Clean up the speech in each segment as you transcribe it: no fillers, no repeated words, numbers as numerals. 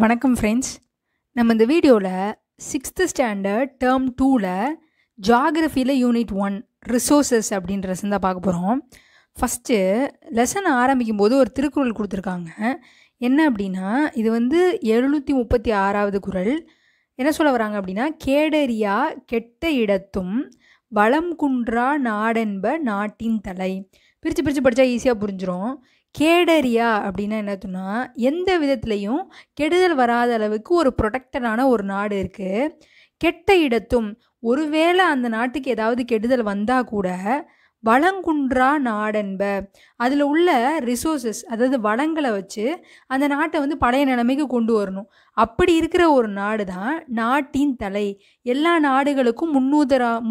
வணக்கம் ஃப்ரெண்ட்ஸ். நம்ம இந்த வீடியோவில் 6th ஸ்டாண்டர்ட் டேர்ம் 2ல் ஜாகிரஃபியில் யூனிட் 1 ரிசோர்ஸஸ் அப்படின்ற லெசன் தான் பார்க்க போகிறோம். ஃபஸ்ட்டு லெசன் ஆரம்பிக்கும் போது ஒரு திருக்குறள் கொடுத்துருக்காங்க. என்ன அப்படின்னா, இது 736வது குறள். என்ன சொல்ல வராங்க அப்படின்னா, கேடரியா கெட்ட இடத்தும் வளம் குன்றா நாடென்ப நாட்டின் தலை. பிரித்து படித்தா ஈஸியாக புரிஞ்சிடும். கேடரியா அப்படின்னா என்னதுன்னா, எந்த விதத்துலேயும் கெடுதல் வராத அளவுக்கு ஒரு ப்ரொடெக்டடான ஒரு நாடு இருக்குது. கெட்ட இடத்தும், ஒருவேளை அந்த நாட்டுக்கு ஏதாவது கெடுதல் வந்தால் கூட வளங்குன்றா நாடென்ப, அதில் உள்ள ரிசோர்ஸஸ், அதாவது வளங்களை வச்சு அந்த நாட்டை பழைய நிலைமைக்கு கொண்டு வரணும். அப்படி இருக்கிற ஒரு நாடு தான் நாட்டின் தலை. எல்லா நாடுகளுக்கும்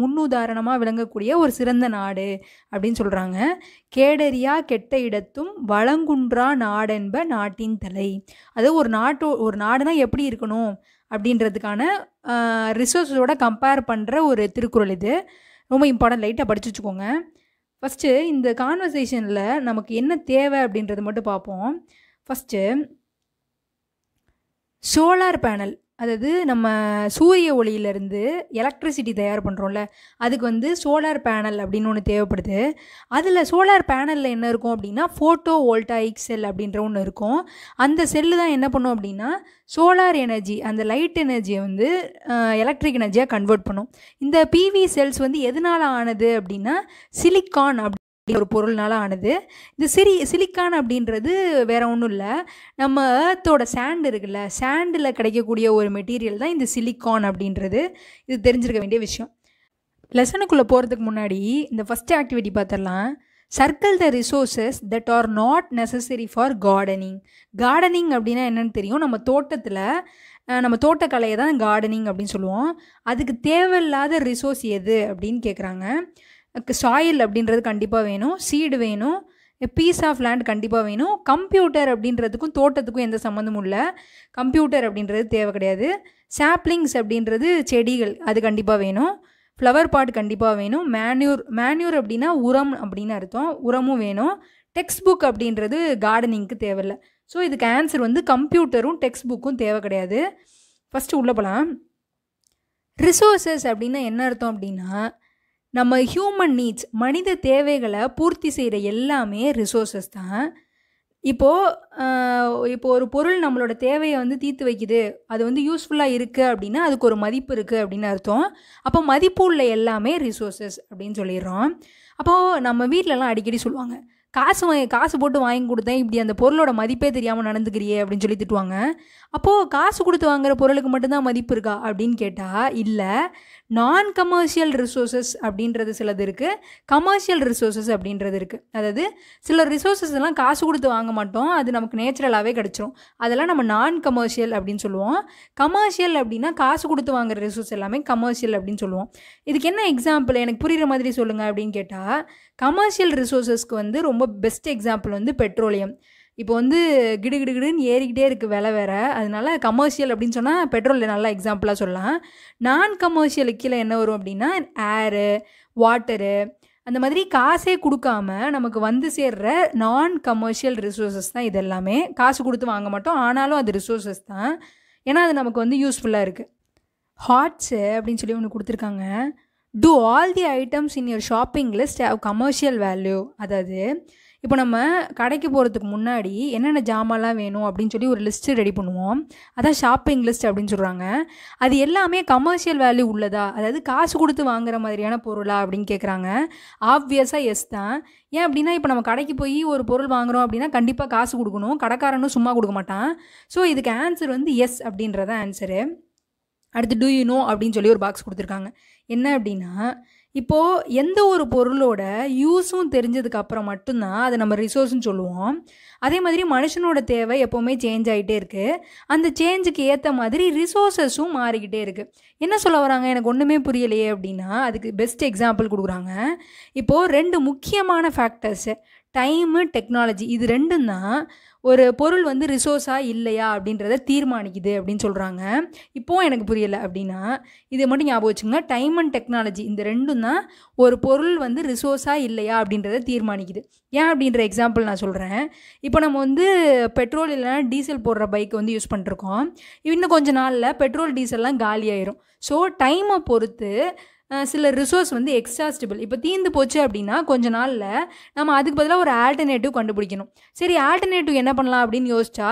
முன்னுதாரணமாக விளங்கக்கூடிய ஒரு சிறந்த நாடு அப்படின்னு சொல்கிறாங்க. கேடரியா கெட்ட இடத்தும் வளங்குன்றா நாடென்ப நாட்டின் தலை. அது ஒரு நாடுனா எப்படி இருக்கணும் அப்படின்றதுக்கான ரிசோர்ஸோட கம்பேர் பண்ணுற ஒரு திருக்குறள். இது ரொம்ப இம்பார்ட்டன்ட். லைட்டாக படிச்சு வச்சுக்கோங்க. ஃபஸ்ட்டு இந்த கான்வர்சேஷனில் நமக்கு என்ன தேவை அப்படின்றது மட்டும் பார்ப்போம். ஃபஸ்ட்டு சோலார் பேனல், அதாவது நம்ம சூரிய ஒளியிலேருந்து எலக்ட்ரிசிட்டி தயார் பண்ணுறோம்ல, அதுக்கு சோலார் பேனல் அப்படின்னு ஒன்று தேவைப்படுது. அதில் சோலார் பேனலில் என்ன இருக்கும் அப்படின்னா, ஃபோட்டோ வோல்டாயிக் செல் அப்படின்ற ஒன்று இருக்கும். அந்த செல்லு தான் என்ன பண்ணும் அப்படின்னா, சோலார் எனர்ஜி, அந்த லைட் எனர்ஜியை எலக்ட்ரிக் எனர்ஜியாக கன்வெர்ட் பண்ணும். இந்த பிவி செல்ஸ் எதனால் ஆனது அப்படின்னா, சிலிக்கான் அப்படி ஒரு பொருள்னால ஆனது. இந்த சிலிக்கான் அப்படின்றது வேற ஒன்றும் இல்லை, நம்ம ஏர்த்தோட சாண்ட் இருக்குல்ல, சாண்டில் கிடைக்கக்கூடிய ஒரு மெட்டீரியல் தான் இந்த சிலிக்கான் அப்படின்றது. இது தெரிஞ்சிருக்க வேண்டிய விஷயம். லெசனுக்குள்ளே போகிறதுக்கு முன்னாடி இந்த ஃபஸ்ட் ஆக்டிவிட்டி பார்த்துடலாம். Circle the resources that R not necessary for gardening. Gardening அப்படின்னா என்னென்னு தெரியும். நம்ம தோட்டக்கலையை தான் கார்டனிங் அப்படின்னு சொல்லுவோம். அதுக்கு தேவையில்லாத ரிசோர்ஸ் எது அப்படின்னு கேட்குறாங்க. சாயில் அப்படின்றது கண்டிப்பாக வேணும், சீடு வேணும், பீஸ் ஆஃப் லேண்ட் கண்டிப்பாக வேணும். கம்ப்யூட்டர் அப்படின்றதுக்கும் தோட்டத்துக்கும் எந்த சம்மந்தமும் இல்லை. கம்ப்யூட்டர் அப்படின்றது தேவை கிடையாது. சாப்ளிங்ஸ் அப்படின்றது செடிகள், அது கண்டிப்பாக வேணும். ஃப்ளவர் பாட் கண்டிப்பாக வேணும். மேன்யூர் அப்படின்னா உரம் அப்படின்னு அர்த்தம், உரமும் வேணும். டெக்ஸ்ட் புக் அப்படின்றது கார்டனிங்க்கு தேவையில்லை. ஸோ இதுக்கு ஆன்சர் கம்ப்யூட்டரும் டெக்ஸ்ட் புக்கும் தேவை கிடையாது. ஃபஸ்ட்டு உள்ளே போகலாம். ரிசோர்ஸஸ் அப்படின்னா என்ன அர்த்தம் அப்படின்னா, நம்ம ஹியூமன் நீட்ஸ், மனித தேவைகளை பூர்த்தி செய்கிற எல்லாமே ரிசோர்ஸஸ் தான். இப்போது ஒரு பொருள் நம்மளோட தேவையை தீர்த்து வைக்குது, அது யூஸ்ஃபுல்லாக இருக்குது அப்படின்னா அதுக்கு ஒரு மதிப்பு இருக்குது அப்படின்னு அர்த்தம். அப்போ மதிப்பு உள்ள எல்லாமே ரிசோர்ஸஸ் அப்படின்னு சொல்லிடுறோம். அப்போது நம்ம வீட்டிலலாம் அடிக்கடி சொல்லுவாங்க, காசு போட்டு வாங்கி கொடுத்தேன், இப்படி அந்த பொருளோட மதிப்பே தெரியாமல் நடந்துக்கிறியே அப்படின்னு சொல்லி திட்டுவாங்க. அப்போது காசு கொடுத்து வாங்குற பொருளுக்கு மட்டும்தான் மதிப்பு இருக்கா அப்படின்னு கேட்டால் இல்லை. நான் கமர்ஷியல் ரிசோர்ஸஸ் அப்படின்றது சிலது இருக்குது, கமர்ஷியல் ரிசோர்ஸஸ் அப்படின்றது இருக்குது. அதாவது சில ரிசோர்ஸஸ் எல்லாம் காசு கொடுத்து வாங்க மாட்டோம், அது நமக்கு நேச்சுரலாகவே கிடச்சிரும். அதெல்லாம் நம்ம நான் கமர்ஷியல் அப்படின்னு சொல்லுவோம். கமர்ஷியல் அப்படின்னா காசு கொடுத்து வாங்குற ரிசோர்ஸ் எல்லாமே கமர்ஷியல் அப்படின்னு சொல்லுவோம். இதுக்கு என்ன எக்ஸாம்பிள் எனக்கு புரிகிற மாதிரி சொல்லுங்கள் அப்படின்னு கேட்டால், கமர்ஷியல் ரிசோர்ஸஸ்க்கு ரொம்ப பெஸ்ட் எக்ஸாம்பிள் பெட்ரோலியம். இப்போ கிடுகிடுன்னு ஏறிக்கிட்டே இருக்குது விலை வேறு, அதனால கமர்ஷியல் அப்படின்னு சொன்னால் பெட்ரோல் நல்லா எக்ஸாம்பிளாக சொல்லலாம். நான் கமர்ஷியலுக்கு கீழே என்ன வரும் அப்படின்னா, ஏரு, வாட்டரு, அந்த மாதிரி காசே கொடுக்காம நமக்கு சேர்ற நான் கமர்ஷியல் ரிசோர்ஸஸ் தான் இது எல்லாமே. காசு கொடுத்து வாங்க மாட்டோம், ஆனாலும் அது ரிசோர்ஸஸ் தான், ஏன்னா அது நமக்கு யூஸ்ஃபுல்லாக இருக்குது. ஹாட்ஸு அப்படின்னு சொல்லி ஒன்று கொடுத்துருக்காங்க. Do all the items in your shopping list have commercial value. அதாவது இப்போ நம்ம கடைக்கு போகிறதுக்கு முன்னாடி என்னென்ன ஜாமான்லாம் வேணும் அப்படின்னு சொல்லி ஒரு லிஸ்ட்டு ரெடி பண்ணுவோம், அதான் ஷாப்பிங் லிஸ்ட் அப்படின்னு சொல்கிறாங்க. அது எல்லாமே கமர்ஷியல் வேல்யூ உள்ளதா, அதாவது காசு கொடுத்து வாங்குற மாதிரியான பொருளா அப்படின்னு கேட்குறாங்க. ஆப்வியஸாக எஸ் தான். ஏன் அப்படின்னா, இப்போ நம்ம கடைக்கு போய் ஒரு பொருள் வாங்குகிறோம் அப்படின்னா கண்டிப்பாக காசு கொடுக்கணும், கடைக்காரனும் சும்மா கொடுக்க மாட்டான். ஸோ இதுக்கு ஆன்சர் எஸ் அப்படின்றத ஆன்சரு. அடுத்து டூ யூ நோ அப்படின்னு சொல்லி ஒரு பாக்ஸ் கொடுத்துருக்காங்க. என்ன அப்படின்னா, இப்போது எந்த ஒரு பொருளோட யூஸும் தெரிஞ்சதுக்கு அப்புறம் மட்டும்தான் அதை நம்ம ரிசோர்ஸ்ன்னு சொல்லுவோம். அதே மாதிரி மனுஷனோட தேவை எப்போவுமே சேஞ்ச் ஆகிட்டே இருக்குது. அந்த சேஞ்சுக்கு ஏற்ற மாதிரி ரிசோர்ஸஸும் மாறிக்கிட்டே இருக்குது. என்ன சொல்ல வராங்க எனக்கு ஒன்றுமே புரியலையே அப்படின்னா, அதுக்கு பெஸ்ட் எக்ஸாம்பிள் கொடுக்குறாங்க. இப்போது 2 முக்கியமான ஃபேக்டர்ஸு, டைமு, டெக்னாலஜி இது ரெண்டும் தான் ஒரு பொருள் வந்து ரிசோர்ஸாக இல்லையா அப்படின்றத தீர்மானிக்குது அப்படின்னு சொல்கிறாங்க. இப்போது எனக்கு புரியலை அப்படின்னா இதை மட்டும் ஞாபகம் வச்சுங்க. டைம் அண்ட் டெக்னாலஜி இந்த ரெண்டும் தான் ஒரு பொருள் வந்து ரிசோர்ஸாக இல்லையா அப்படின்றத தீர்மானிக்குது. ஏன் அப்படின்ற எக்ஸாம்பிள் நான் சொல்கிறேன். இப்போ நம்ம வந்து பெட்ரோல் இல்லைனா டீசல் போடுற பைக் வந்து யூஸ் பண்ணிருக்கோம். இன்னும் கொஞ்சம் நாளில் பெட்ரோல் டீசல்லாம் காலியாயிரும். ஸோ டைமை பொறுத்து சில ரிசோர்ஸ் வந்து எக்ஸாஸ்டிபிள். இப்போ தீர்ந்து போச்சு அப்படின்னா கொஞ்ச நாளில் நம்ம அதுக்கு பதிலாக ஒரு ஆல்டர்னேட்டிவ் கண்டுபிடிக்கணும். சரி, ஆல்டர்னேட்டிவ் என்ன பண்ணலாம் அப்படின்னு யோசிச்சா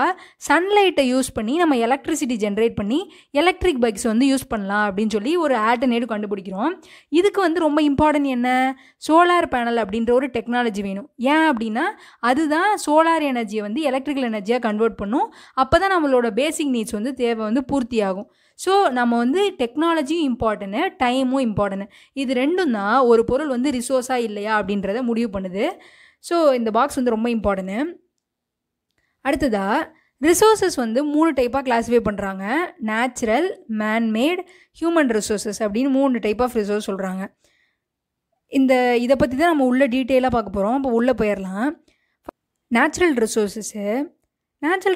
சன்லைட்டை யூஸ் பண்ணி நம்ம எலக்ட்ரிசிட்டி ஜென்ரேட் பண்ணி எலக்ட்ரிக் பைக்ஸ் வந்து யூஸ் பண்ணலாம் அப்படின்னு சொல்லி ஒரு ஆல்டர்னேட்டிவ் கண்டுபிடிக்கிறோம். இதுக்கு வந்து ரொம்ப இம்பார்ட்டன்ட் என்ன, சோலார் பேனல் அப்படின்ற ஒரு டெக்னாலஜி வேணும். ஏன் அப்படின்னா அதுதான் சோலார் எனர்ஜியை வந்து எலக்ட்ரிக்கல் எனர்ஜியாக கன்வெர்ட் பண்ணும். அப்போ தான் நம்மளோட பேசிக் நீட்ஸ் வந்து தேவை வந்து பூர்த்தி ஆகும். ஸோ நம்ம வந்து டெக்னாலஜியும் இம்பார்ட்டன்ட்டு, டைமும் இம்பார்ட்டன்ட்டு. இது ரெண்டும் தான் ஒரு பொருள் வந்து ரிசோர்ஸாக இல்லையா அப்படின்றத முடிவு பண்ணுது. ஸோ இந்த பாக்ஸ் வந்து ரொம்ப இம்பார்ட்டன்ட்டு. அடுத்ததாக ரிசோர்ஸஸ் வந்து 3 டைப்பாக கிளாஸிஃபை பண்ணுறாங்க. நேச்சுரல், மேன்மேட், ஹியூமன் ரிசோர்ஸஸ் அப்படின்னு 3 டைப் ஆஃப் ரிசோர்ஸ் சொல்கிறாங்க. இதை பற்றி தான் நம்ம உள்ள டீட்டெயிலாக பார்க்க போகிறோம். இப்போ உள்ளே போயிடலாம். நேச்சுரல்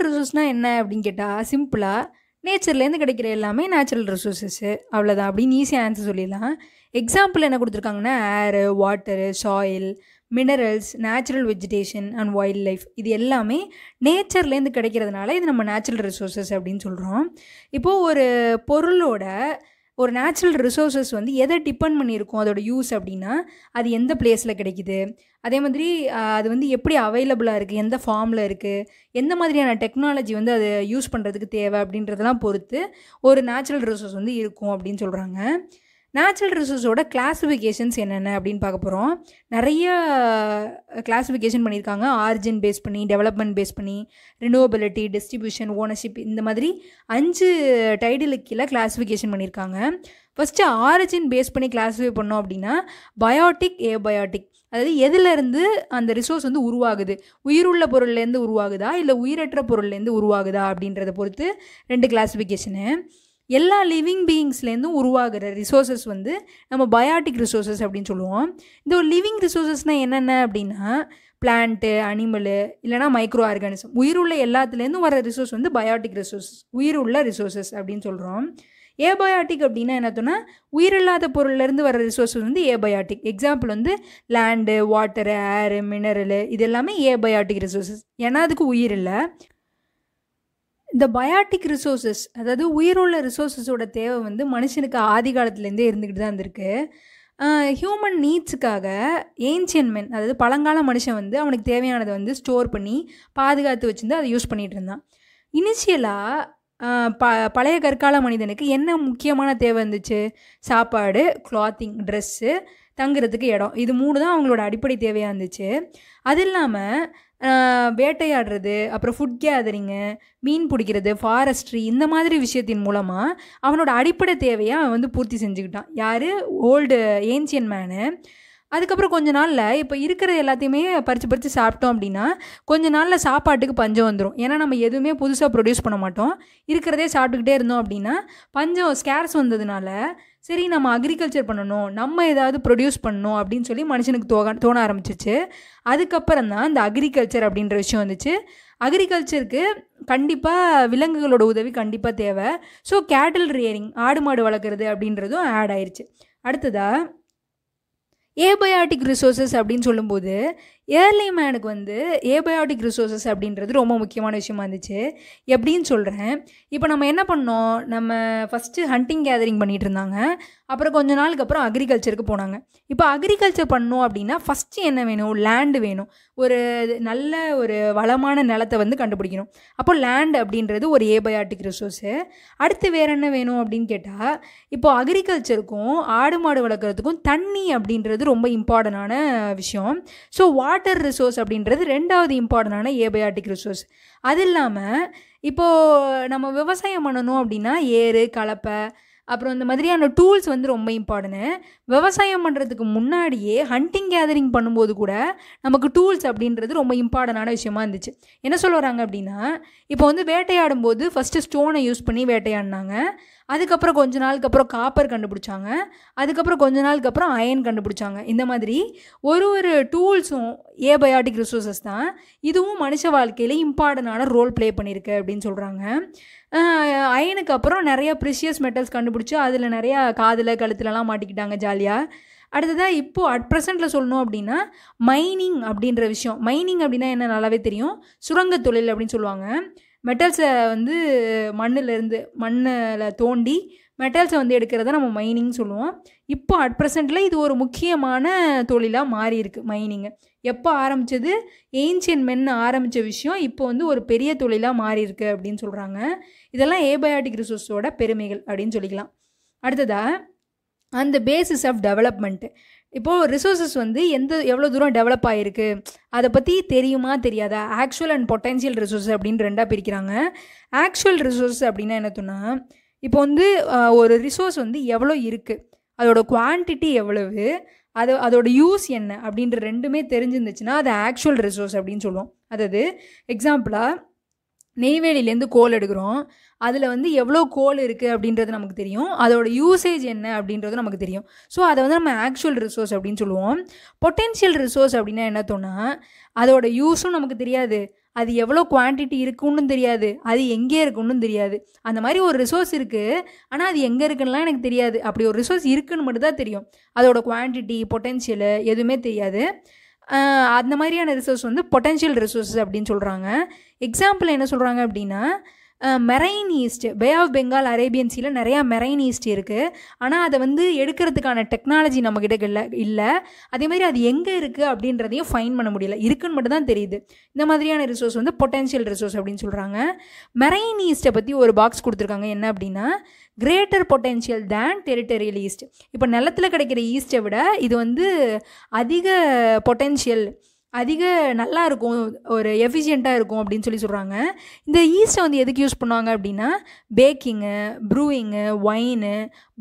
ரிசோர்ஸ்னால் என்ன அப்படின்னு கேட்டால் சிம்பிளாக நேச்சர்லேருந்து கிடைக்கிற எல்லாமே நேச்சுரல் ரிசோர்ஸஸ்ஸு, அவ்வளோதான் அப்படின்னு ஈஸியாக ஆன்சர் சொல்லிடலாம். எக்ஸாம்பிள் என்ன கொடுத்துருக்காங்கன்னா air, water, soil, minerals, natural vegetation and wildlife இது எல்லாமே நேச்சர்லேருந்து கிடைக்கிறதுனால இது நம்ம நேச்சுரல் ரிசோர்ஸஸ் அப்படின்னு சொல்கிறோம். இப்போது ஒரு பொருளோட ஒரு நேச்சுரல் ரிசோர்ஸஸ் வந்து எதை டிபெண்ட் பண்ணியிருக்கோம் அதோட யூஸ் அப்படின்னா அது எந்த பிளேஸில் கிடைக்குது, அதே மாதிரி அது வந்து எப்படி அவைலபிளாக இருக்குது, எந்த ஃபார்மில் இருக்குது, எந்த மாதிரியான டெக்னாலஜி வந்து அதை யூஸ் பண்ணுறதுக்கு தேவை அப்படின்றதெல்லாம் பொறுத்து ஒரு நேச்சுரல் ரிசோர்ஸ் வந்து இருக்கும் அப்படின்னு சொல்கிறாங்க. நேச்சுரல் ரிசோர்ஸோட கிளாஸிஃபிகேஷன்ஸ் என்னென்ன அப்படின்னு பார்க்க போகிறோம். நிறைய கிளாஸிஃபிகேஷன் பண்ணியிருக்காங்க. ஆரிஜின் பேஸ் பண்ணி, டெவலப்மெண்ட் பேஸ் பண்ணி, ரினியூவபிலிட்டி, டிஸ்ட்ரிபியூஷன், ஓனர்ஷிப் இந்த மாதிரி 5 டைட்டிலுக்கு கீழே கிளாஸிஃபிகேஷன் பண்ணியிருக்காங்க. ஃபஸ்ட்டு ஆரிஜின் பேஸ் பண்ணி கிளாஸிஃபை பண்ணோம் அப்படின்னா பயோட்டிக், ஏபயோட்டிக், அதாவது எதுலேருந்து அந்த ரிசோர்ஸ் வந்து உருவாகுது, உயிருள்ள பொருள்லேருந்து உருவாகுதா இல்லை உயிரற்ற பொருள்லேருந்து உருவாகுதா அப்படின்றத பொறுத்து 2 கிளாஸிஃபிகேஷனு. எல்லா லிவிங் பீயிங்ஸ்லேருந்தும் உருவாகிற ரிசோர்ஸஸ் வந்து நம்ம பயாட்டிக் ரிசோர்ஸஸ் அப்படின்னு சொல்லுவோம். இந்த ஒரு லிவிங் ரிசோர்ஸஸ்னால் என்னென்ன அப்படின்னா பிளான்ட்டு, அனிமலு இல்லைனா மைக்ரோ ஆர்கானிசம், உயிருள்ள எல்லாத்துலேருந்தும் வர ரிசோர்ஸ் வந்து பயாட்டிக் ரிசோர்ஸ், உயிருள்ள ரிசோர்ஸஸ் அப்படின்னு சொல்கிறோம். ஏபயாட்டிக் அப்படின்னா என்னத்தோன்னா உயிரில்லாத பொருள்லேருந்து வர ரிசோர்ஸஸ் வந்து ஏபயாட்டிக். எக்ஸாம்பிள் வந்து லேண்டு, வாட்டரு, ஏரு, மினரலு இது எல்லாமே ஏபயாட்டிக் ரிசோர்ஸஸ், ஏன்னா அதுக்கு உயிர் இல்லை. இந்த பயாட்டிக் ரிசோர்ஸஸ் அதாவது உயிருள்ள ரிசோர்ஸஸோட தேவை வந்து மனுஷனுக்கு ஆதி காலத்துலேருந்தே இருந்துக்கிட்டு தான் இருந்திருக்கு. ஹியூமன் நீட்ஸுக்காக ஏன்ஷியன் மென் அதாவது பழங்கால மனுஷன் வந்து அவனுக்கு தேவையானதை வந்து ஸ்டோர் பண்ணி பாதுகாத்து வச்சுருந்து அதை யூஸ் பண்ணிகிட்டு இருந்தான். இனிஷியலாக பழைய கற்கால மனிதனுக்கு என்ன முக்கியமான தேவை இருந்துச்சு, சாப்பாடு, கிளாத்திங், ட்ரெஸ்ஸு, தங்குறதுக்கு இடம், இது 3 தான் அவங்களோட அடிப்படை தேவையாக இருந்துச்சு. அது இல்லாமல் வேட்டையாடுறது, அப்புறம் ஃபுட் கேதரிங்கு, மீன் பிடிக்கிறது, ஃபாரஸ்ட்ரி இந்த மாதிரி விஷயத்தின் மூலமாக அவனோட அடிப்படை தேவையை அவன் வந்து பூர்த்தி செஞ்சுக்கிட்டான். யார்? Old ancient menu. அதுக்கப்புறம் கொஞ்ச நாளில் இப்போ இருக்கிற எல்லாத்தையுமே பறித்து சாப்பிட்டோம் அப்படின்னா கொஞ்ச நாளில் சாப்பாட்டுக்கு பஞ்சம் வந்துடும். ஏன்னா நம்ம எதுவுமே புதுசாக ப்ரொடியூஸ் பண்ண மாட்டோம், இருக்கிறதே சாப்பிட்டுக்கிட்டே இருந்தோம் அப்படின்னா பஞ்சம் ஸ்கேர்ஸ் வந்ததுனால சரி நம்ம அக்ரிகல்ச்சர் பண்ணணும், நம்ம ஏதாவது ப்ரொடியூஸ் பண்ணணும் அப்படின்னு சொல்லி மனுஷனுக்கு தோண ஆரம்பிச்சிச்சு. அதுக்கப்புறம் தான் இந்த அக்ரிகல்ச்சர் அப்படின்ற விஷயம் வந்துச்சு. அக்ரிகல்ச்சருக்கு கண்டிப்பாக விலங்குகளோட உதவி கண்டிப்பாக தேவை. ஸோ கேட்டில் ரியரிங், ஆடு மாடு வளர்க்குறது அப்படின்றதும் ஆட் ஆயிடுச்சு. அடுத்ததாக ஏபயாட்டிக் ரிசோர்ஸஸ் அப்படின்னு சொல்லும்போது ஏர்லி மேனுக்கு வந்து ஏபயாட்டிக் ரிசோர்ஸஸ் அப்படின்றது ரொம்ப முக்கியமான விஷயமா இருந்துச்சு. எப்படின்னு சொல்கிறேன். இப்போ நம்ம என்ன பண்ணோம், நம்ம ஃபஸ்ட்டு ஹண்டிங் கேதரிங் பண்ணிகிட்டு இருந்தாங்க, அப்புறம் கொஞ்ச நாளுக்கு அப்புறம் அக்ரிகல்ச்சருக்கு போனாங்க. இப்போ அக்ரிகல்ச்சர் பண்ணோம் அப்படின்னா ஃபஸ்ட்டு என்ன வேணும், லேண்டு வேணும். ஒரு நல்ல ஒரு வளமான நிலத்தை வந்து கண்டுபிடிக்கணும். அப்போ லேண்ட் அப்படின்றது ஒரு ஏபயாட்டிக் ரிசோர்ஸு. அடுத்து வேறு என்ன வேணும் அப்படின்னு கேட்டால் இப்போது அக்ரிகல்ச்சருக்கும் ஆடு மாடு வளர்க்குறதுக்கும் தண்ணி அப்படின்றது ரொம்ப இம்பார்ட்டண்டான விஷயம். ஸோ வாட்டர் ரிசோர்ஸ் அப்படின்றது 2வது இம்பார்ட்டண்டான ஏபயாட்டிக் ரிசோர்ஸ். அது இல்லாமல் இப்போது நம்ம விவசாயம் பண்ணணும் அப்படின்னா ஏறு, கலப்பை, அப்புறம் இந்த மாதிரியான டூல்ஸ் வந்து ரொம்ப இம்பார்ட்டன்ட்டு. விவசாயம் பண்ணுறதுக்கு முன்னாடியே ஹண்டிங் கேதரிங் பண்ணும்போது கூட நமக்கு டூல்ஸ் அப்படின்றது ரொம்ப இம்பார்ட்டண்டான விஷயமா இருந்துச்சு. என்ன சொல்ல வராங்க அப்படின்னா இப்போ வந்து வேட்டையாடும் போது ஃபஸ்ட்டு ஸ்டோனை யூஸ் பண்ணி வேட்டையாடினாங்க. அதுக்கப்புறம் கொஞ்ச நாளுக்கு அப்புறம் காப்பர் கண்டுபிடிச்சாங்க. அதுக்கப்புறம் கொஞ்ச நாளுக்கு அப்புறம் அயன் கண்டுபிடிச்சாங்க. இந்த மாதிரி ஒரு டூல்ஸும் ஏபயாட்டிக் ரிசோர்ஸஸ் தான். இதுவும் மனுஷ வாழ்க்கையில் இம்பார்ட்டண்டான ரோல் ப்ளே பண்ணியிருக்கு அப்படின்னு சொல்கிறாங்க. அயனுக்கு அப்புறம் நிறையா ப்ரிஷியஸ் மெட்டல்ஸ் கண்டுபிடிச்சி அதில் நிறையா காதில் கழுத்துலலாம் மாட்டிக்கிட்டாங்க ஜாலியாக. அடுத்ததாக இப்போது அட் ப்ரெசென்ட்டில் சொல்லணும் அப்படின்னா மைனிங் அப்படின்ற விஷயம். மைனிங் அப்படின்னா என்ன நல்லாவே தெரியும், சுரங்க தொழில் அப்படின்னு சொல்லுவாங்க. மெட்டல்ஸை வந்து மண்ணில் தோண்டி மெட்டல்ஸை வந்து எடுக்கிறத நம்ம மைனிங் சொல்லுவோம். இப்போ அட் ப்ரெசென்ட்டில் இது ஒரு முக்கியமான தொழிலாக மாறி இருக்குது மைனிங்கு. எப்போ ஆரம்பித்தது, ஏன்ஷியன் மென் ஆரம்பித்த விஷயம் இப்போ வந்து ஒரு பெரிய தொழிலாக மாறி இருக்குது அப்படின்னு சொல்கிறாங்க. இதெல்லாம் ஏபயாட்டிக் ரிசோர்ஸோட பெருமைகள் அப்படின்னு சொல்லிக்கலாம். அடுத்ததாக அந்த பேசிஸ் ஆஃப் டெவலப்மெண்ட்டு. இப்போது ரிசோர்ஸஸ் வந்து எவ்வளோ தூரம் டெவலப் ஆகிருக்கு அதை பற்றி தெரியுமா தெரியாதா? ஆக்சுவல் அண்ட் பொட்டென்ஷியல் ரிசோர்ஸ் அப்படின்னு ரெண்டாக பிரிக்கிறாங்க. ஆக்சுவல் ரிசோர்ஸ் அப்படின்னா என்னத்துன்னா, இப்போ வந்து ஒரு ரிசோர்ஸ் வந்து எவ்வளோ இருக்குது, அதோட குவான்டிட்டி எவ்வளவு, அதோட யூஸ் என்ன அப்படின்ற ரெண்டுமே தெரிஞ்சிருந்துச்சுன்னா அது ஆக்சுவல் ரிசோர்ஸ் அப்படின்னு சொல்லுவோம். அதாவது எக்ஸாம்பிளாக நெய்வேலியிலேருந்து கோல் எடுக்கிறோம், அதில் வந்து எவ்வளோ கோல் இருக்குது அப்படின்றது நமக்கு தெரியும், அதோட யூசேஜ் என்ன அப்படின்றது நமக்கு தெரியும். ஸோ அதை வந்து நம்ம ஆக்சுவல் ரிசோர்ஸ் அப்படின்னு சொல்லுவோம். பொட்டென்ஷியல் ரிசோர்ஸ் அப்படின்னா என்னத்தோன்னா, அதோட யூஸும் நமக்கு தெரியாது, அது எவ்வளோ குவான்டிட்டி இருக்குன்னு தெரியாது, அது எங்கே இருக்குன்னு தெரியாது. அந்த மாதிரி ஒரு ரிசோர்ஸ் இருக்குது, ஆனால் அது எங்கே இருக்குன்னுலாம் எனக்கு தெரியாது. அப்படி ஒரு ரிசோர்ஸ் இருக்குன்னு மட்டும்தான் தெரியும், அதோட குவான்டிட்டி பொட்டென்ஷியலு எதுவுமே தெரியாது. அந்த மாதிரியான ரிசோர்ஸ் வந்து பொட்டென்ஷியல் ரிசோர்ஸஸ் அப்படின்னு சொல்கிறாங்க. எக்ஸாம்பிள் என்ன சொல்கிறாங்க அப்படின்னா, marine east, bay of Bengal, Arabian சீல நிறையா மெரைன் ஈஸ்ட் இருக்குது. ஆனால் அதை வந்து எடுக்கிறதுக்கான டெக்னாலஜி நம்மக்கிட்ட இல்லை. அதேமாதிரி அது எங்கே இருக்குது அப்படின்றதையும் ஃபைன் பண்ண முடியல, இருக்குன்னு மட்டும் தான் தெரியுது. இந்த மாதிரியான ரிசோர்ஸ் வந்து பொட்டென்ஷியல் ரிசோர்ஸ் அப்படின்னு சொல்கிறாங்க. மெரைன் ஈஸ்ட்டை பற்றி ஒரு பாக்ஸ் கொடுத்துருக்காங்க. என்ன அப்படின்னா, கிரேட்டர் பொட்டென்ஷியல் தேன் டெரிட்டரியல் ஈஸ்ட். இப்போ நிலத்தில் கிடைக்கிற ஈஸ்ட்டை விட இது வந்து அதிக பொட்டென்ஷியல், அதிக நல்லா இருக்கும், ஒரு எஃபிஷியண்ட்டாக இருக்கும் அப்படின்னு சொல்கிறாங்க. இந்த ஈஸ்ட்டை வந்து எதுக்கு யூஸ் பண்ணுவாங்க அப்படின்னா, பேக்கிங்கு, ப்ரூவிங்கு, ஒயினு,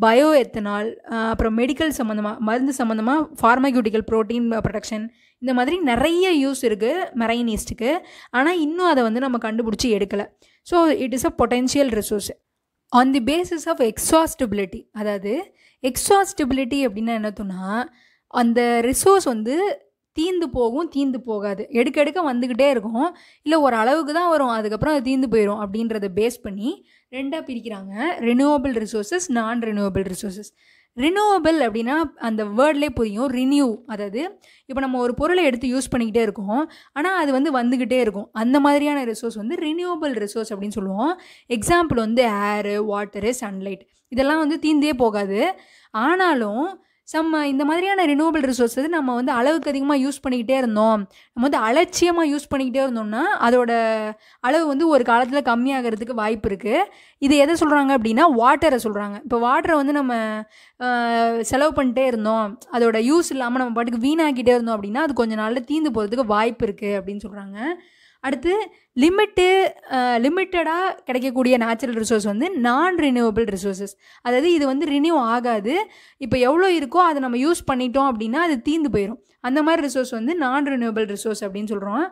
பயோ எத்தனால், அப்புறம் மெடிக்கல் சம்மந்தமாக, மருந்து சம்மந்தமாக, ஃபார்மக்யூட்டிக்கல், ப்ரோட்டீன் ப்ரொடக்ஷன், இந்த மாதிரி நிறைய யூஸ் இருக்குது மெரைன் ஈஸ்ட்டுக்கு. ஆனால் இன்னும் அதை வந்து நம்ம கண்டுபிடிச்சி எடுக்கலை. So it is a potential resource. On the basis of exhaustibility. அதாவது எக்ஸாஸ்டிபிலிட்டி அப்படின்னா என்னத்தோன்னா, அந்த ரிசோர்ஸ் வந்து தீந்து போகாது, எடுக்க வந்துக்கிட்டே இருக்கும், இல்லை ஒரு அளவுக்கு தான் வரும், அதுக்கப்புறம் அது தீந்து போயிடும் அப்படின்றத பேஸ் பண்ணி ரெண்டாக பிரிக்கிறாங்க. ரினியூவபிள் ரிசோர்ஸஸ், நான் ரினியூவபிள் ரிசோர்ஸஸ். ரினியூவபிள் அப்படின்னா அந்த வேர்ட்லேயே புரியும், ரினியூ. அதாவது இப்போ நம்ம ஒரு பொருளை எடுத்து யூஸ் பண்ணிக்கிட்டே இருக்கோம், ஆனால் அது வந்து வந்துக்கிட்டே இருக்கும், அந்த மாதிரியான ரிசோர்ஸ் வந்து ரினியூவபிள் ரிசோர்ஸ் அப்படின்னு சொல்லுவோம். எக்ஸாம்பிள் வந்து ஏரு, வாட்டரு, சன்லைட், இதெல்லாம் வந்து தீந்தே போகாது. ஆனாலும் இந்த மாதிரியான ரினியூவபிள் ரிசோர்ஸஸ் நம்ம வந்து அளவுக்கு அதிகமாக யூஸ் பண்ணிக்கிட்டே இருந்தோம், நம்ம வந்து அலட்சியமாக யூஸ் பண்ணிக்கிட்டே இருந்தோம்னா அதோட அளவு வந்து ஒரு காலத்தில் கம்மியாகிறதுக்கு வாய்ப்பு இருக்குது. இது எதை சொல்கிறாங்க அப்படின்னா, வாட்டரை சொல்கிறாங்க. இப்போ வாட்டரை வந்து நம்ம செலவு பண்ணிட்டே இருந்தோம், அதோட யூஸ் இல்லாமல் நம்ம பாட்டுக்கு வீணாக்கிட்டே இருந்தோம் அப்படின்னா அது கொஞ்சம் நாளில் தீந்து போகிறதுக்கு வாய்ப்பு இருக்குது அப்படின்னு சொல்கிறாங்க. அடுத்து லிமிட்டடாக கிடைக்கக்கூடிய நேச்சுரல் ரிசோர்ஸ் வந்து நான் ரினியூவபிள் ரிசோர்ஸஸ். அதாவது இது வந்து ரினியூ ஆகாது, இப்போ எவ்வளோ இருக்கோ அதை நம்ம யூஸ் பண்ணிட்டோம் அப்படின்னா அது தீந்து போயிடும். அந்த மாதிரி ரிசோர்ஸ் வந்து நான் ரினியூவபிள் ரிசோர்ஸ் அப்படின்னு சொல்கிறோம்.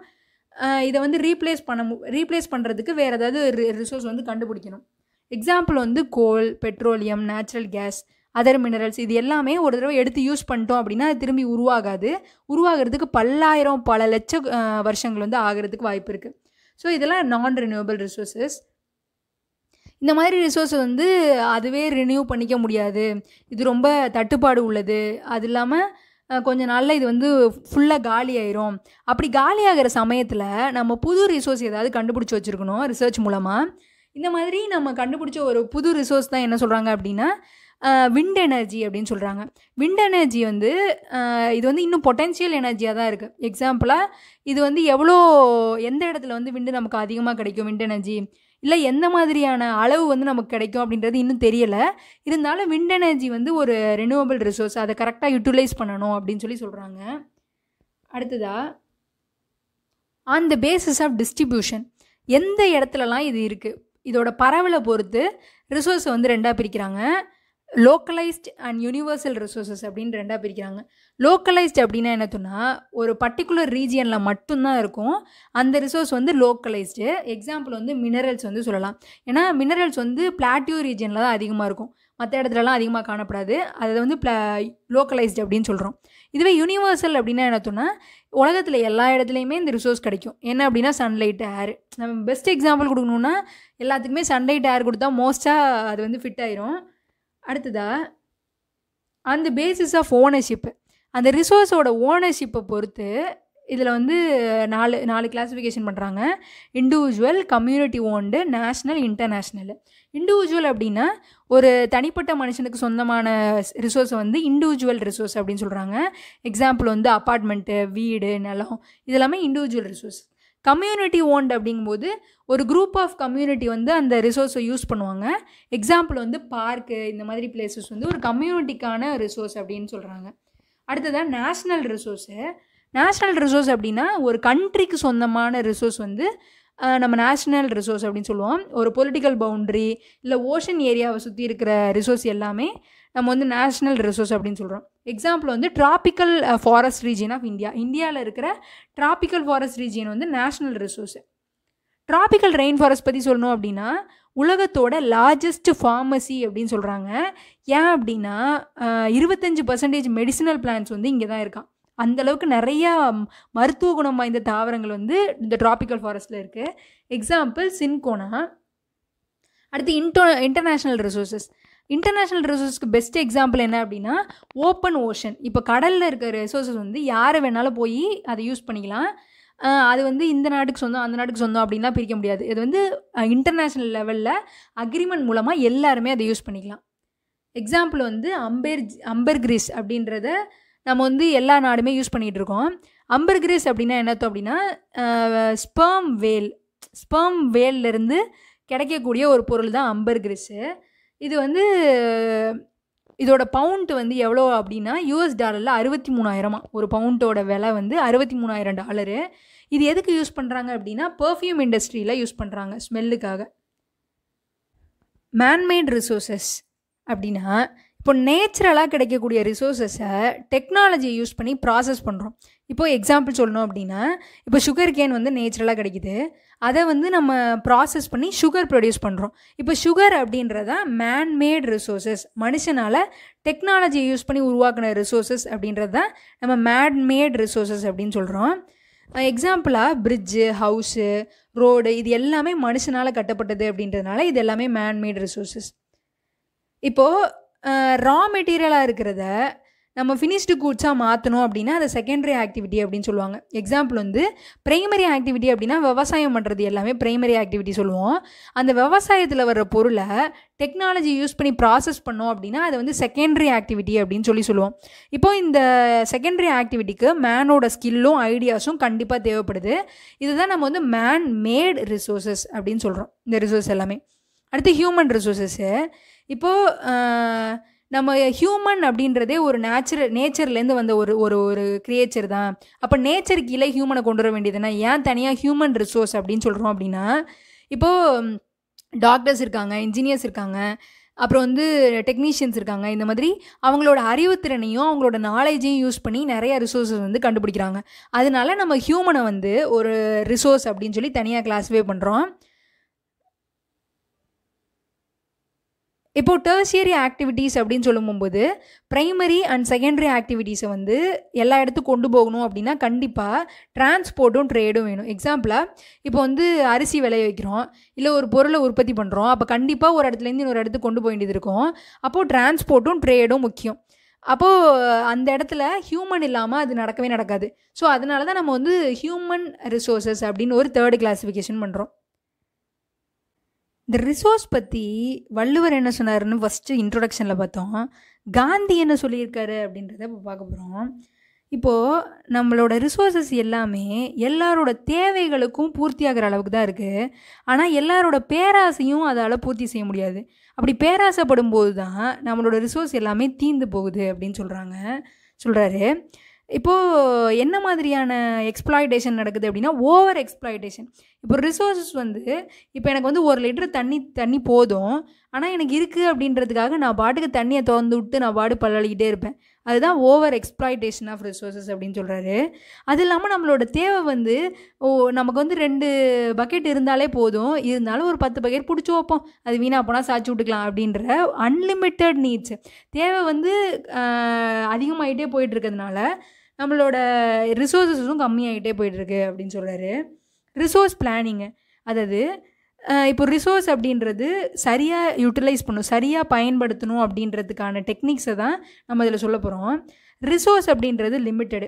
இதை வந்து ரீப்ளேஸ் பண்ணுறதுக்கு வேறு ஏதாவது ரிசோர்ஸ் வந்து கண்டுபிடிக்கணும். எக்ஸாம்பிள் வந்து coal, petroleum, natural gas, other minerals, இது எல்லாமே ஒரு தடவை எடுத்து யூஸ் பண்ணிட்டோம் அப்படின்னா அது திரும்பி உருவாகிறதுக்கு பல லட்ச வருஷங்கள் வந்து ஆகிறதுக்கு வாய்ப்பு இருக்குது. ஸோ இதெல்லாம் நான் ரினியூவபிள் ரிசோர்ஸஸ். இந்த மாதிரி ரிசோர்ஸ் வந்து அதுவே ரினியூ பண்ணிக்க முடியாது, இது ரொம்ப தட்டுப்பாடு உள்ளது, அது இல்லாமல் கொஞ்ச நாளில் இது வந்து ஃபுல்லாக காலி ஆயிரும். அப்படி காலியாகிற சமயத்தில் நம்ம புது ரிசோர்ஸ் ஏதாவது கண்டுபிடிச்சி வச்சுருக்கணும் ரிசர்ச் மூலமாக. இந்த மாதிரி நம்ம கண்டுபிடிச்ச ஒரு புது ரிசோர்ஸ் தான் என்ன சொல்கிறாங்க அப்படின்னா விண்ட் எனர்ஜி அப்படின்னு சொல்கிறாங்க. விண்ட் எனர்ஜி வந்து இது வந்து இன்னும் பொட்டென்ஷியல் எனர்ஜியாக தான் இருக்குது. எக்ஸாம்பிளாக இது வந்து எந்த இடத்துல வந்து விண்டு நமக்கு அதிகமாக கிடைக்கும், விண்ட் எனர்ஜி, இல்லை எந்த மாதிரியான அளவு வந்து நமக்கு கிடைக்கும் அப்படின்றது இன்னும் தெரியலை. இருந்தாலும் விண்ட் எனர்ஜி வந்து ஒரு ரினியூவபிள் ரிசோர்ஸ், அதை கரெக்டாக யூட்டிலைஸ் பண்ணணும் அப்படின்னு சொல்கிறாங்க. அடுத்ததாக on the basis of distribution, எந்த இடத்துலலாம் இது இருக்குது, இதோட பரவலை பொறுத்து ரிசோர்ஸை வந்து ரெண்டாக பிரிக்கிறாங்க. லோக்கலைஸ்ட் அண்ட் யூனிவர்சல் ரிசோர்ஸஸ் அப்படின்னு ரெண்டாக பிரிக்கிறாங்க. லோக்கலைஸ்ட் அப்படின்னா என்னத்துன்னா ஒரு பர்டிகுலர் ரீஜியனில் மட்டும்தான் இருக்கும். அந்த ரிசோர்ஸ் வந்து லோக்கலைஸ்டு. எக்ஸாம்பிள் வந்து மினரல்ஸ் வந்து சொல்லலாம். ஏன்னா மினரல்ஸ் வந்து பிளாட்டியூ ரீஜியனில் தான் அதிகமாக இருக்கும், மற்ற இடத்துலலாம் அதிகமாக காணப்படாது. அதை வந்து லோக்கலைஸ்டு அப்படின்னு சொல்கிறோம். இதுவே யூனிவர்சல் அப்படின்னா என்னத்துன்னா உலகத்தில் எல்லா இடத்துலையுமே இந்த ரிசோர்ஸ் கிடைக்கும். என்ன அப்படின்னா சன்லைட், ஏர். நம்ம பெஸ்ட் எக்ஸாம்பிள் கொடுக்கணுன்னா எல்லாத்துக்குமே சன்லைட், ஏர் கொடுத்தா மோஸ்ட்டாக அது வந்து ஃபிட் ஆயிரும். அடுத்ததாக அந்த பேசிஸ் ஆஃப் ஓனர்ஷிப்பு, அந்த ரிசோர்ஸோட ஓனர்ஷிப்பை பொறுத்து இதில் வந்து நாலு கிளாஸிஃபிகேஷன் பண்ணுறாங்க. Individual, community owned, national, international. Individual அப்படின்னா ஒரு தனிப்பட்ட மனுஷனுக்கு சொந்தமான ரிசோர்ஸை வந்து இண்டிவிஜுவல் ரிசோர்ஸ் அப்படின்னு சொல்கிறாங்க. எக்ஸாம்பிள் வந்து அப்பார்ட்மெண்ட்டு, வீடு, நிலம், இதெல்லாமே இண்டிவிஜுவல் ரிசோர்ஸ். கம்யூனிட்டி ஓன்ட் அப்படிங்கும்போது ஒரு குரூப் ஆஃப் கம்யூனிட்டி வந்து அந்த ரிசோர்ஸை யூஸ் பண்ணுவாங்க. எக்ஸாம்பிள் வந்து பார்க்கு, இந்த மாதிரி பிளேசஸ் வந்து ஒரு கம்யூனிட்டிக்கான ரிசோர்ஸ் அப்படின்னு சொல்கிறாங்க. அடுத்ததான் நேஷ்னல் ரிசோர்ஸு. நேஷ்னல் ரிசோர்ஸ் அப்படின்னா ஒரு கண்ட்ரிக்கு சொந்தமான ரிசோர்ஸ் வந்து நம்ம நேஷ்னல் ரிசோர்ஸ் அப்படின்னு சொல்லுவோம். ஒரு பொலிட்டிக்கல் பவுண்ட்ரி இல்லை ஓஷன் ஏரியாவை சுற்றி இருக்கிற ரிசோர்ஸ் எல்லாமே நம்ம வந்து நேஷ்னல் ரிசோர்ஸ் அப்படின்னு சொல்கிறோம். எக்ஸாம்பிள் வந்து tropical forest region of India. இந்தியாவில் இருக்கிற ட்ராபிக்கல் ஃபாரஸ்ட் ரீஜியன் வந்து national resource. Tropical rain forest பற்றி சொல்லணும் அப்படின்னா உலகத்தோட லார்ஜஸ்ட் ஃபார்மசி அப்படின்னு சொல்கிறாங்க. ஏன் அப்படின்னா 25% மெடிசினல் பிளான்ஸ் வந்து இங்கே தான் இருக்கான். அந்தளவுக்கு நிறையா மருத்துவ குணம் வாய்ந்த தாவரங்கள் வந்து இந்த ட்ராபிக்கல் ஃபாரஸ்ட்டில் இருக்குது. Example cinchona. அடுத்து இன்டர்நேஷ்னல் ரிசோர்ஸஸ். இன்டர்நேஷ்னல் ரிசோர்ஸ்க்கு பெஸ்ட் எக்ஸாம்பிள் என்ன அப்படின்னா ஓப்பன் ஓஷன். இப்போ கடலில் இருக்கிற ரிசோர்ஸஸ் வந்து யாரை வேணாலும் போய் அதை யூஸ் பண்ணிக்கலாம். அது வந்து இந்த நாட்டுக்கு சொந்தம், அந்த நாட்டுக்கு சொந்தம் அப்படின்லாம் பிரிக்க முடியாது. இது வந்து இன்டர்நேஷ்னல் லெவலில் அக்ரிமெண்ட் மூலமாக எல்லாருமே அதை யூஸ் பண்ணிக்கலாம். எக்ஸாம்பிள் வந்து அம்பர்கிரிஸ் அப்படின்றத நம்ம வந்து எல்லா நாடுமே யூஸ் பண்ணிகிட்டு இருக்கோம். அம்பர்கிரிஸ் அப்படின்னா என்னத்தோ அப்படின்னா ஸ்பெர்ம் வேல்லேருந்து கிடைக்கக்கூடிய ஒரு பொருள் தான் அம்பர்கிரிஸு. இது வந்து இதோட பவுண்ட் வந்து எவ்வளோ அப்படின்னா $63,000 ஒரு பவுண்டோட விலை வந்து $63,000. இது எதுக்கு யூஸ் பண்ணுறாங்க அப்படின்னா பெர்ஃப்யூம் இண்டஸ்ட்ரியில் யூஸ் பண்ணுறாங்க, ஸ்மெல்லுக்காக. மேன்மேட் ரிசோர்ஸஸ் அப்படின்னா இப்போ நேச்சுரலாக கிடைக்கக்கூடிய ரிசோர்ஸஸை டெக்னாலஜியை யூஸ் பண்ணி ப்ராசஸ் பண்ணுறோம். இப்போது எக்ஸாம்பிள் சொல்லணும் அப்படின்னா இப்போ சுகர் கேன் வந்து நேச்சுரலாக கிடைக்குது, அதை வந்து நம்ம ப்ராசஸ் பண்ணி சுகர் ப்ரொடியூஸ் பண்ணுறோம். இப்போ சுகர் அப்படின்றதான் மேன்மேட் ரிசோர்ஸஸ், மனுஷனால் டெக்னாலஜியை யூஸ் பண்ணி உருவாக்கின ரிசோர்ஸஸ் அப்படின்றது தான் நம்ம மேன்மேட் ரிசோர்ஸஸ் அப்படின்னு சொல்கிறோம். எக்ஸாம்பிளாக பிரிட்ஜு, ஹவுஸு, ரோடு, இது எல்லாமே மனுஷனால் கட்டப்பட்டது அப்படின்றதுனால இது எல்லாமே மேன்மேட் ரிசோர்ஸஸ். இப்போது ரா மெட்டீரியலாக இருக்கிறத நம்ம ஃபினிஷ்டு கூட்ஸாக மாற்றணும் அப்படின்னா அதை செகண்டரி ஆக்டிவிட்டி அப்படின்னு சொல்லுவாங்க. எக்ஸாம்பிள் வந்து ப்ரைமரி ஆக்டிவிட்டி அப்படின்னா விவசாயம் பண்ணுறது எல்லாமே ப்ரைமரி ஆக்டிவிட்டி சொல்லுவோம். அந்த விவசாயத்தில் வர்ற பொருளை டெக்னாலஜி யூஸ் பண்ணி ப்ராசஸ் பண்ணோம் அப்படின்னா அதை வந்து செகண்டரி ஆக்டிவிட்டி அப்படின்னு சொல்லுவோம். இப்போது இந்த செகண்டரி ஆக்டிவிட்டிக்கு மேனோட ஸ்கில்லும் ஐடியாஸும் கண்டிப்பாக தேவைப்படுது. இதுதான் நம்ம வந்து மேன் மேட் ரிசோர்ஸஸ் அப்படின்னு சொல்கிறோம், இந்த ரிசோர்ஸ் எல்லாமே. அடுத்து ஹியூமன் ரிசோர்ஸஸ்ஸு. இப்போது நம்ம ஹியூமன் அப்படின்றதே ஒரு நேச்சர்லேருந்து வந்த ஒரு கிரியேச்சர் தான். அப்போ நேச்சர் கீழே ஹியூமனை கொண்டு வர வேண்டியதுன்னா ஏன் தனியாக ஹியூமன் ரிசோர்ஸ் அப்படின்னு சொல்கிறோம் அப்படின்னா இப்போது டாக்டர்ஸ் இருக்காங்க, இன்ஜினியர்ஸ் இருக்காங்க, அப்புறம் வந்து டெக்னீஷியன்ஸ் இருக்காங்க. இந்த மாதிரி அவங்களோட அறிவுத்திறனையும் அவங்களோட நாலேஜையும் யூஸ் பண்ணி நிறைய ரிசோர்ஸஸ் வந்து கண்டுபிடிக்கிறாங்க. அதனால நம்ம ஹியூமனை வந்து ஒரு ரிசோர்ஸ் அப்படின்னு சொல்லி தனியாக கிளாஸிஃபை பண்ணுறோம். இப்போது டெர்ஷியரி ஆக்டிவிட்டீஸ் அப்படின்னு சொல்லும்போது ப்ரைமரி அண்ட் செகண்டரி ஆக்டிவிட்டீஸை வந்து எல்லா இடத்துக்கும் கொண்டு போகணும் அப்படின்னா கண்டிப்பாக டிரான்ஸ்போர்ட்டும் ட்ரேடும் வேணும். எக்ஸாம்பிளாக இப்போ வந்து அரிசி விளைய வைக்கிறோம், இல்லை ஒரு பொருளை உற்பத்தி பண்ணுறோம், அப்போ கண்டிப்பாக ஒரு இடத்துலேருந்து இன்னொரு இடத்துக்கு கொண்டு போக வேண்டியது இருக்கும். அப்போது டிரான்ஸ்போர்ட்டும் ட்ரேடும் முக்கியம். அப்போது அந்த இடத்துல ஹியூமன் இல்லாமல் அது நடக்கவே நடக்காது. ஸோ அதனால தான் நம்ம வந்து ஹியூமன் ரிசோர்ஸஸ் அப்படின்னு ஒரு தேர்டு கிளாஸிஃபிகேஷன் பண்ணுறோம். இந்த ரிசோர்ஸ் பற்றி வள்ளுவர் என்ன சொன்னார்னு ஃபஸ்ட்டு இன்ட்ரொடக்ஷனில் பார்த்தோம். காந்தி என்ன சொல்லியிருக்காரு அப்படின்றத இப்போ பார்க்க போகிறோம். இப்போது நம்மளோட ரிசோர்ஸஸ் எல்லாமே எல்லாரோட தேவைகளுக்கும் பூர்த்தி ஆகிற அளவுக்கு தான் இருக்குது. ஆனால் எல்லாரோட பேராசையும் அதால் பூர்த்தி செய்ய முடியாது. அப்படி பேராசைப்படும் போது தான் நம்மளோட ரிசோர்ஸ் எல்லாமே தீர்ந்து போகுது அப்படின்னு சொல்கிறாரு. இப்போது என்ன மாதிரியான எக்ஸ்ப்ளாய்டேஷன் நடக்குது அப்படின்னா ஓவர் எக்ஸ்ப்ளாய்டேஷன். இப்போ ரிசோர்ஸஸ் வந்து இப்போ எனக்கு வந்து 1 லிட்டர் தண்ணி போதும், ஆனால் எனக்கு இருக்குது அப்படின்றதுக்காக நான் பாட்டுக்கு தண்ணியை திறந்து விட்டு நான் பாட்டு பல்லளிக்கிட்டே இருப்பேன். அதுதான் ஓவர் எக்ஸ்ப்ளாய்டேஷன் ஆஃப் ரிசோர்ஸஸ் அப்படின்னு சொல்கிறாரு. அது இல்லாமல் நம்மளோட தேவை வந்து நமக்கு வந்து 2 பக்கெட் இருந்தாலே போதும், இருந்தாலும் ஒரு 10 பக்கெட் பிடிச்சி வைப்போம், அது வீணாக போனால் சாய்ச்சி விட்டுக்கலாம் அப்படின்ற அன்லிமிட்டெட் நீட்ஸ் தேவை வந்து அதிகமாகிட்டே போயிட்டு இருக்கிறதுனால நம்மளோட ரிசோர்ஸஸும் கம்மியாகிட்டே போயிட்டுருக்கு அப்படின்னு சொல்கிறாரு. ரிசோர்ஸ் பிளானிங்கு, அதாவது இப்போ ரிசோர்ஸ் அப்படின்றது சரியாக யூட்டிலைஸ் பண்ணணும், சரியாக பயன்படுத்தணும் அப்படின்றதுக்கான டெக்னிக்ஸை தான் நம்ம இதில் சொல்ல போகிறோம். ரிசோர்ஸ் அப்படின்றது லிமிட்டெடு,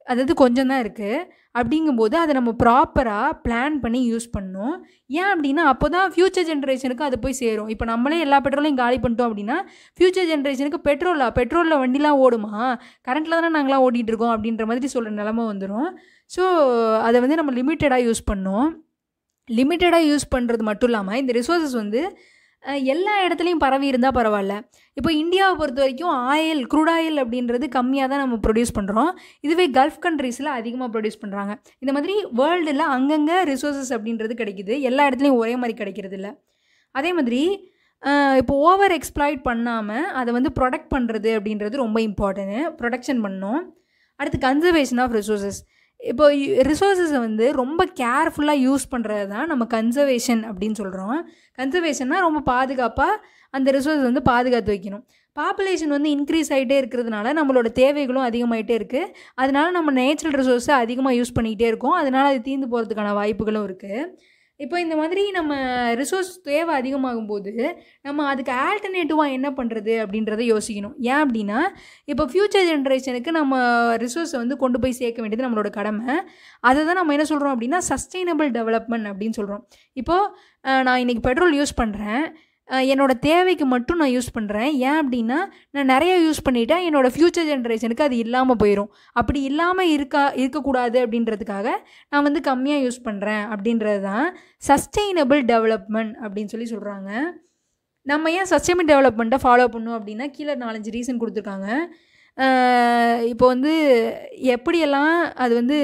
அதாவது கொஞ்சம் தான் இருக்குது. அப்படிங்கும்போது அதை நம்ம ப்ராப்பராக பிளான் பண்ணி யூஸ் பண்ணணும். ஏன் அப்படின்னா அப்போ தான் ஃப்யூச்சர் ஜென்ரேஷனுக்கு அது போய் சேரும். இப்போ நம்மளே எல்லா பெட்ரோலையும் காலி பண்ணிட்டோம் அப்படின்னா ஃப்யூச்சர் ஜென்ரேஷனுக்கு பெட்ரோலில் வண்டிலாம் ஓடுமா, கரண்ட்டில் தானே நாங்களாம் ஓடிட்டுருக்கோம் அப்படின்ற மாதிரி சொல்கிற நிலமை வந்துடும். ஸோ அதை வந்து நம்ம லிமிட்டடாக யூஸ் பண்ணோம். லிமிட்டடாக யூஸ் பண்ணுறது மட்டும் இல்லாமல் இந்த ரிசோர்ஸஸ் வந்து எல்லா இடத்துலையும் பரவி இருந்தால் பரவாயில்ல. இப்போ இந்தியாவை பொறுத்த வரைக்கும் க்ரூட் ஆயில் அப்படின்றது கம்மியாக தான் நம்ம ப்ரொடியூஸ் பண்ணுறோம். இதுவே கல்ஃப் கண்ட்ரீஸில் அதிகமாக ப்ரொடியூஸ் பண்ணுறாங்க. இந்த மாதிரி வேர்ல்டில் அங்கங்கே ரிசோர்ஸஸ் அப்படின்றது கிடைக்கிது, எல்லா இடத்துலையும் ஒரே மாதிரி கிடைக்கிறது இல்லை. அதே மாதிரி இப்போ ஓவர் எக்ஸ்ப்ளாய்ட் பண்ணாமல் அதை வந்து ப்ரொடக்ட் பண்ணுறது அப்படின்றது ரொம்ப இம்பார்ட்டன்ட்டு. ப்ரொடக்ஷன் பண்ணணும். அடுத்து கன்சர்வேஷன் ஆஃப் ரிசோர்ஸஸ். இப்போ ரிசோர்ஸஸை வந்து ரொம்ப கேர்ஃபுல்லாக யூஸ் பண்ணுறது தான் நம்ம கன்சர்வேஷன் அப்படின்னு சொல்கிறோம். கன்சர்வேஷன்னா ரொம்ப பாதுகாப்பாக அந்த ரிசோர்ஸ் வந்து பாதுகாத்து வைக்கணும். பாப்புலேஷன் வந்து இன்க்ரீஸ் ஆகிட்டே இருக்கிறதுனால நம்மளோட தேவைகளும் அதிகமாகிட்டே இருக்குது. அதனால நம்ம நேச்சுரல் ரிசோர்ஸை அதிகமாக யூஸ் பண்ணிக்கிட்டே இருக்கோம். அதனால் அது தீர்ந்து போகிறதுக்கான வாய்ப்புகளும் இருக்குது. இப்போ இந்த மாதிரி நம்ம ரிசோர்ஸ் தேவை அதிகமாகும் போது நம்ம அதுக்கு ஆல்டர்னேட்டிவாக என்ன பண்ணுறது அப்படின்றத யோசிக்கணும். ஏன் அப்படின்னா இப்போ ஃப்யூச்சர் ஜென்ரேஷனுக்கு நம்ம ரிசோர்ஸை வந்து கொண்டு போய் சேர்க்க வேண்டியது நம்மளோட கடமை. அதை தான் நம்ம என்ன சொல்கிறோம் அப்படின்னா சஸ்டைனபிள் டெவலப்மெண்ட் அப்படின்னு சொல்கிறோம். இப்போது நான் இன்றைக்கி பெட்ரோல் யூஸ் பண்ணுறேன், என்னோடய தேவைக்கு மட்டும் நான் யூஸ் பண்ணுறேன். ஏன் அப்படின்னா நான் நிறைய யூஸ் பண்ணிவிட்டேன், என்னோடய ஃப்யூச்சர் ஜென்ரேஷனுக்கு அது இல்லாமல் போயிடும். அப்படி இல்லாமல் இருக்கக்கூடாது அப்படின்றதுக்காக நான் வந்து கம்மியாக யூஸ் பண்ணுறேன் அப்படின்றது தான் சஸ்டெயினபிள் டெவலப்மெண்ட் அப்படின்னு சொல்கிறாங்க. நம்ம ஏன் சஸ்டெயினபிள் டெவலப்மெண்ட்டை ஃபாலோ பண்ணணும் அப்படின்னா கீழே 4-5 ரீசன் கொடுத்துருக்காங்க. இப்போ வந்து எப்படியெல்லாம் அது வந்து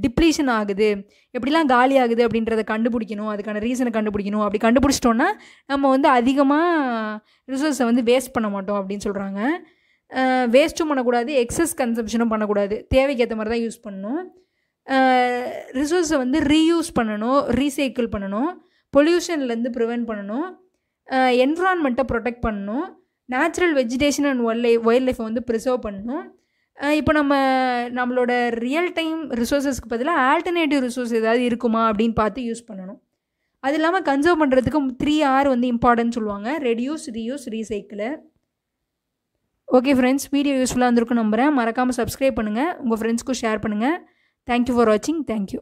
டிப்ளீஷன் ஆகுது, எப்படிலாம் காலி ஆகுது அப்படின்றத கண்டுபிடிக்கணும், அதுக்கான ரீசனை கண்டுபிடிக்கணும். அப்படி கண்டுபிடிச்சிட்டோன்னா நம்ம வந்து அதிகமாக ரிசோர்ஸை வந்து வேஸ்ட் பண்ண மாட்டோம் அப்படின்னு சொல்கிறாங்க. வேஸ்ட்டும் பண்ணக்கூடாது, எக்ஸஸ் கன்சம்ஷனும் பண்ணக்கூடாது, தேவைக்கு ஏற்ற மாதிரி தான் யூஸ் பண்ணணும். ரிசோர்ஸை வந்து ரீயூஸ் பண்ணணும், ரீசைக்கிள் பண்ணணும், பொல்யூஷன்லேருந்து ப்ரிவென்ட் பண்ணணும், என்விரான்மெண்ட்டை ப்ரொடெக்ட் பண்ணணும், நேச்சுரல் வெஜிடேஷன் அண்ட் வைல்ட் லைஃப்பை வந்து ப்ரிசர்வ் பண்ணணும். இப்போ நம்மளோட ரியல் டைம் ரிசோர்ஸஸ்க்கு பதிலாக ஆல்டர்னேட்டிவ் ரிசோர்ஸ் ஏதாவது இருக்குமா அப்படின்னு பார்த்து யூஸ் பண்ணணும். அது இல்லாமல் கன்சர்வ் பண்ணுறதுக்கு 3R வந்து இம்பார்ட்டன்ட் சொல்லுவாங்க: reduce, reuse, recycle. Okay friends, video யூஸ்ஃபுல்லாக இருந்திருக்கும் நம்புகிறேன். மறக்காமல் சப்ஸ்கிரைப் பண்ணுங்கள், உங்கள் ஃப்ரெண்ட்ஸ்க்கும் ஷேர் பண்ணுங்கள். தேங்க்யூ ஃபார் வாட்சிங். தேங்க்யூ.